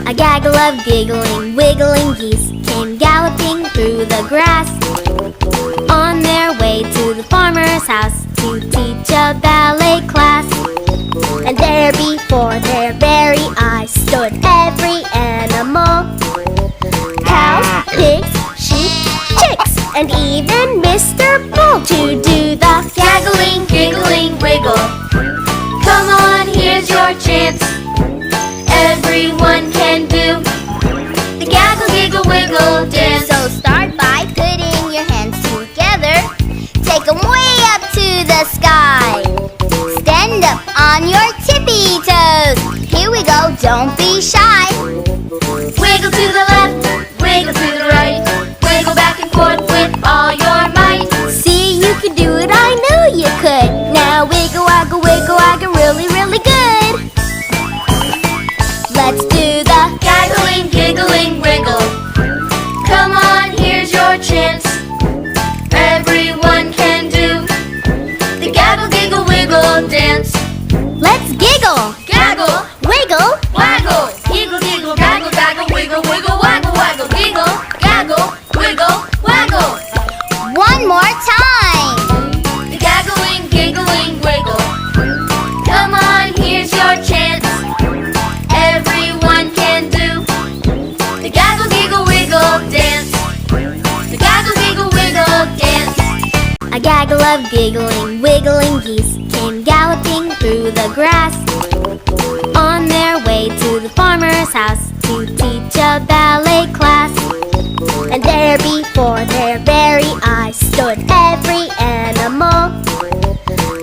A gaggle of giggling, wiggling geese came galloping through the grass, on their way to the farmer's house to teach a ballet class. And there before their very eyes stood every animal: cows, pigs, sheep, chicks, and even Mr. Bull, to do the gaggling, giggling, wiggle. Come on, here's your chance. Everyone can do the gaggle, giggle, wiggle dance. So start by putting your hands together. Take them way up to the sky. Stand up on your tippy toes. Here we go, don't be shy. Wiggle to the left, wiggle to the right. Wiggle back and forth with all your might. See, you can do it, I knew you could. Now wiggle, waggle, wiggle, waggle, really, really good. Let's do the gaggling, giggling, wiggle. Come on, here's your chance. Everyone can do the gaggle, giggle, wiggle dance. Let's giggle, gaggle, wiggle, waggle. Giggle, giggle, gaggle, gaggle, wiggle, wiggle, waggle, waggle. Giggle, gaggle, wiggle, waggle. One more time. The gaggling, giggling, wiggle. Come on, here's your chance. Everyone can do the gaggle, giggle, wiggle dance. The gaggle, giggle, wiggle dance. A gaggle of giggling, wiggling geese came galloping through the grass, on their way to the farmer's house to teach a ballet class. And there before their very eyes stood every animal: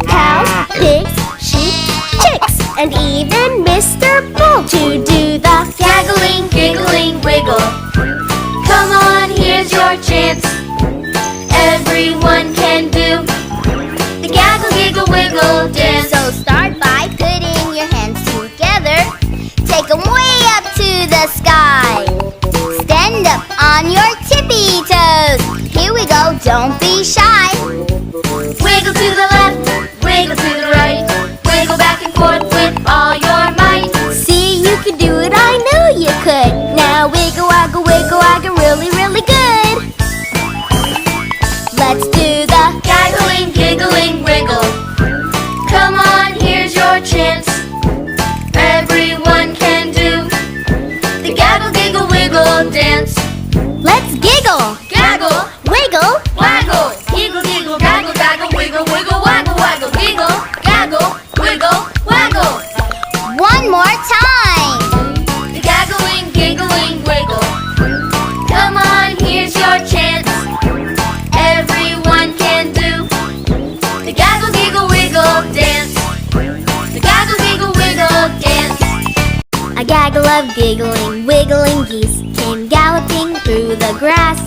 cows, pigs, sheep, chicks, and even Mr. Bull, to do the gaggling, giggling, wiggle. Come on, here's your chance. Everyone can do the gaggle, giggle, wiggle dance. So start by putting your hands together. Take them way up to the sky. Stand up on your tippy toes. Here we go, don't be shy. Wiggle to the left, wiggle to the right. Wiggle back and forth with all your might. See, you can do it, I knew you could. Now wiggle, waggle, wiggle, waggle, really, really good. Let's do the gaggling, giggling, wiggle. Come on, here's your chance. Everyone can do the gaggle, giggle, wiggle dance. Let's giggle, gaggle, wiggle, waggle. Giggle, giggle, gaggle, gaggle, wiggle, wiggle, waggle, waggle. Giggle, gaggle, wiggle, waggle. One more time. The gaggling, giggling, wiggle. Come on, here's your chance. Everyone can do the gaggle, giggle, wiggle dance. The gaggle, giggle, wiggle dance. A gaggle of giggling, wiggling geese came galloping through the grass,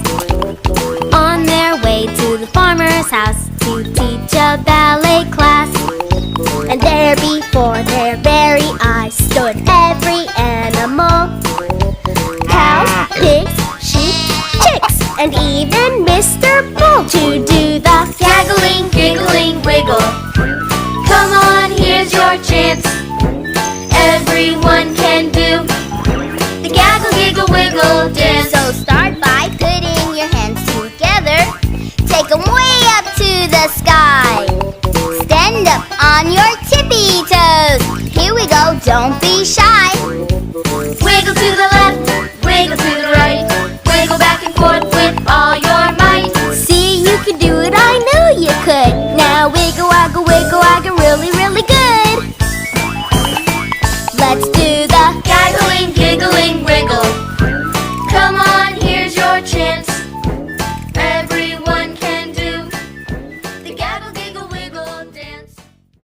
on their way to the farmer's house to teach a ballet class. And there before their very eyes stood every animal: cows, pigs, sheep, chicks, and even Mr. Bull, to do the gaggling, giggling, wiggle. Come on, here's your chance. Everyone can do the gaggle, giggle, wiggle dance. So start by putting your hands together. Take them way up to the sky. Stand up on your tippy toes. Here we go, don't be shy. Wiggle to the left,